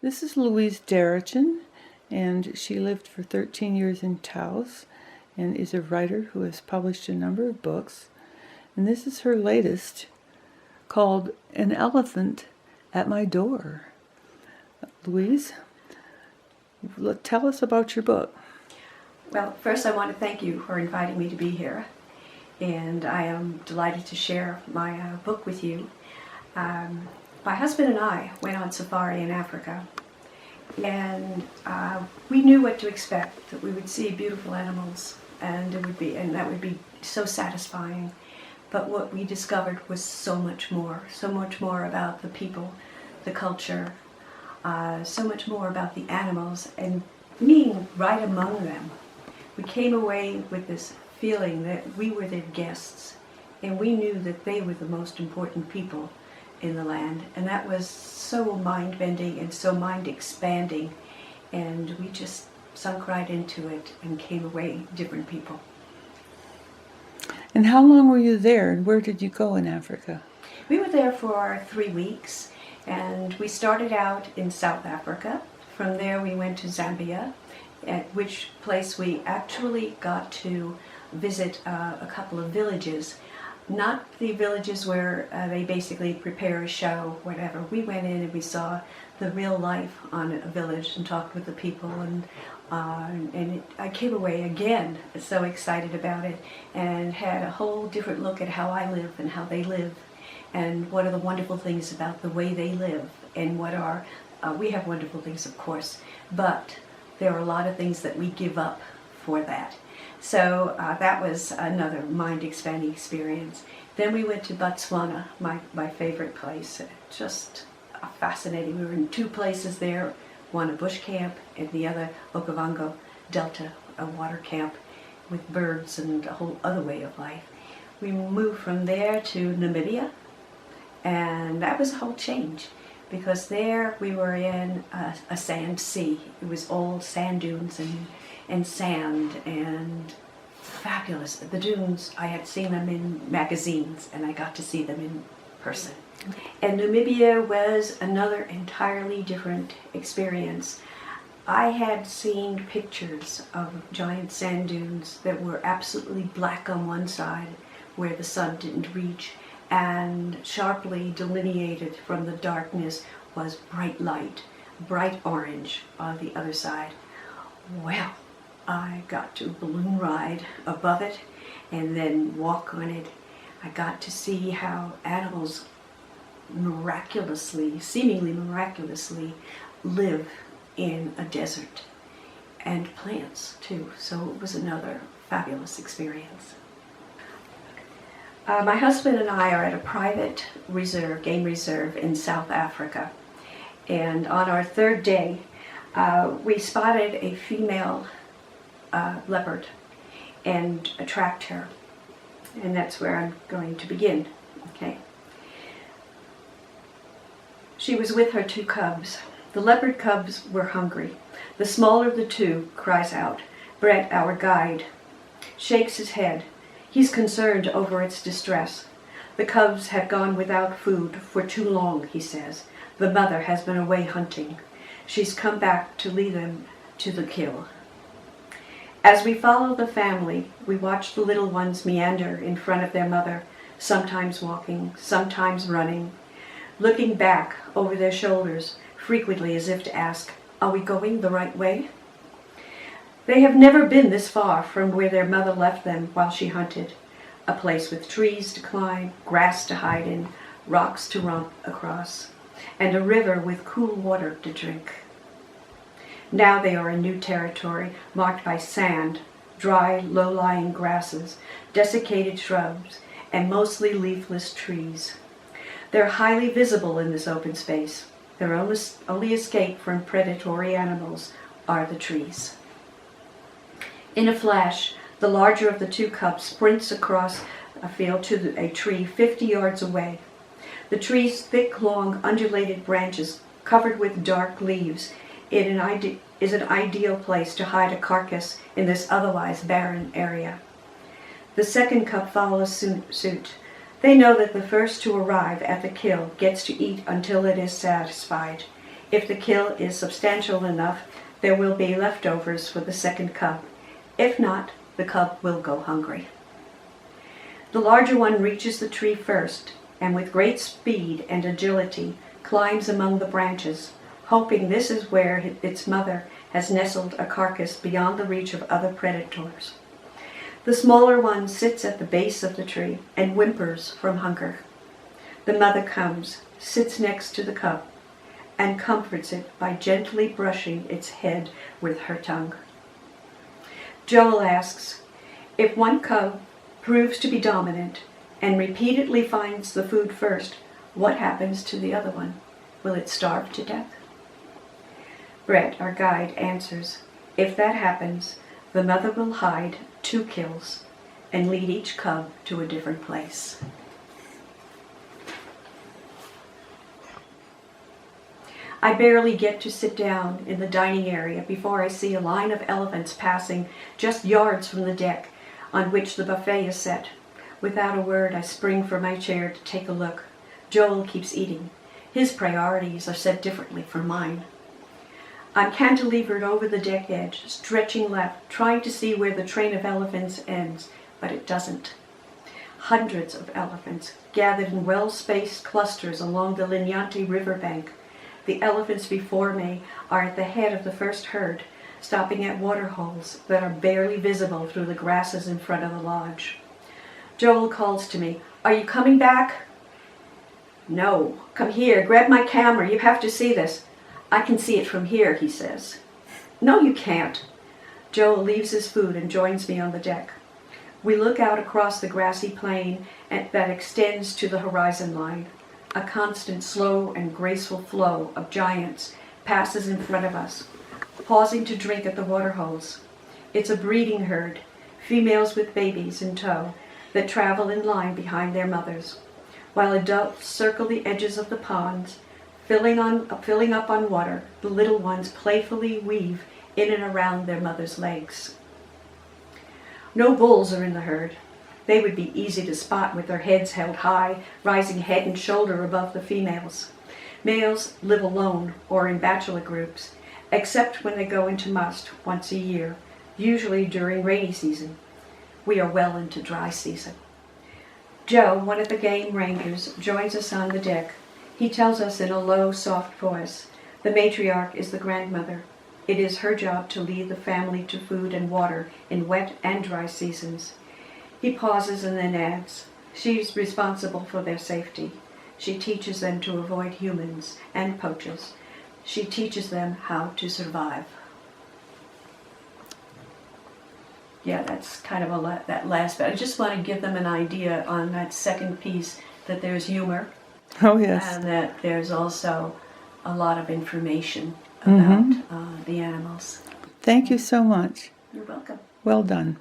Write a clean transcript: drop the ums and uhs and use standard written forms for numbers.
This is Louise Deretchin, and she lived for 13 years in Taos and is a writer who has published a number of books. And this is her latest, called An Elephant at My Door. Louise, tell us about your book. Well, first I want to thank you for inviting me to be here, and I am delighted to share my book with you. My husband and I went on safari in Africa, and we knew what to expect, that we would see beautiful animals, and that would be so satisfying. But what we discovered was so much more about the people, the culture, so much more about the animals, and being right among them. We came away with this feeling that we were their guests, and we knew that they were the most important people in the land, and that was so mind-bending and so mind-expanding, and we just sunk right into it and came away different people. And how long were you there, and where did you go in Africa? We were there for 3 weeks, and we started out in South Africa. From there we went to Zambia, at which place we actually got to visit a couple of villages. Not the villages where they basically prepare a show, whatever. We went in and we saw the real life on a village and talked with the people, and I came away again so excited about it and had a whole different look at how I live and how they live, and what are the wonderful things about the way they live, and what are, we have wonderful things of course, but there are a lot of things that we give up for that. So that was another mind-expanding experience. Then we went to Botswana, my favorite place. Just fascinating. We were in 2 places there, one a bush camp and the other Okavango Delta, a water camp with birds and a whole other way of life. We moved from there to Namibia, and that was a whole change, because there we were in a sand sea. It was all sand dunes and sand, and fabulous. The dunes, I had seen them in magazines, and I got to see them in person. And Namibia was another entirely different experience. I had seen pictures of giant sand dunes that were absolutely black on one side, where the sun didn't reach, and sharply delineated from the darkness was bright light, bright orange on the other side. Well, I got to balloon ride above it and then walk on it. I got to see how animals miraculously, seemingly miraculously, live in a desert, and plants too. So it was another fabulous experience. My husband and I are at a private reserve, game reserve in South Africa, and on our 3rd day we spotted a female leopard and tracked her, and that's where I'm going to begin. Okay. She was with her 2 cubs. The leopard cubs were hungry. The smaller of the 2 cries out. Brett, our guide, shakes his head. He's concerned over its distress. The cubs have gone without food for too long, he says. The mother has been away hunting. She's come back to lead them to the kill. As we follow the family, we watch the little ones meander in front of their mother, sometimes walking, sometimes running, looking back over their shoulders, frequently as if to ask, are we going the right way? They have never been this far from where their mother left them while she hunted, a place with trees to climb, grass to hide in, rocks to romp across, and a river with cool water to drink. Now they are in new territory, marked by sand, dry, low-lying grasses, desiccated shrubs, and mostly leafless trees. They're highly visible in this open space. Their only escape from predatory animals are the trees. In a flash, the larger of the 2 cubs sprints across a field to a tree 50 yards away. The tree's thick, long, undulated branches, covered with dark leaves, is an ideal place to hide a carcass in this otherwise barren area. The 2nd cub follows suit. They know that the first to arrive at the kill gets to eat until it is satisfied. If the kill is substantial enough, there will be leftovers for the second cub. If not, the cub will go hungry. The larger one reaches the tree first, and with great speed and agility climbs among the branches, hoping this is where its mother has nestled a carcass beyond the reach of other predators. The smaller one sits at the base of the tree and whimpers from hunger. The mother comes, sits next to the cub, and comforts it by gently brushing its head with her tongue. Joel asks, if one cub proves to be dominant and repeatedly finds the food first, what happens to the other one? Will it starve to death? Brett, our guide, answers, if that happens, the mother will hide 2 kills and lead each cub to a different place. I barely get to sit down in the dining area before I see a line of elephants passing just yards from the deck on which the buffet is set. Without a word, I spring from my chair to take a look. Joel keeps eating. His priorities are set differently from mine. I'm cantilevered over the deck edge, stretching left, trying to see where the train of elephants ends, but it doesn't. Hundreds of elephants gathered in well-spaced clusters along the Linyanti riverbank. The elephants before me are at the head of the first herd, stopping at waterholes that are barely visible through the grasses in front of the lodge. Joel calls to me, "Are you coming back?" "No, come here, grab my camera, you have to see this." "I can see it from here," he says. "No, you can't." Joel leaves his food and joins me on the deck. We look out across the grassy plain that extends to the horizon line. A constant, slow and graceful flow of giants passes in front of us, pausing to drink at the waterholes. It's a breeding herd, females with babies in tow, that travel in line behind their mothers, while adults circle the edges of the ponds, filling up on water. The little ones playfully weave in and around their mother's legs. No bulls are in the herd. They would be easy to spot with their heads held high, rising head and shoulder above the females. Males live alone or in bachelor groups, except when they go into must once a year, usually during rainy season. We are well into dry season. Joe, one of the game rangers, joins us on the deck. He tells us in a low, soft voice, the matriarch is the grandmother. It is her job to lead the family to food and water in wet and dry seasons. He pauses and then adds, she's responsible for their safety. She teaches them to avoid humans and poachers. She teaches them how to survive. Yeah, that's kind of that last bit. I just want to give them an idea on that second piece that there's humor. Oh, yes. And that there's also a lot of information about the animals. Thank you so much. You're welcome. Well done.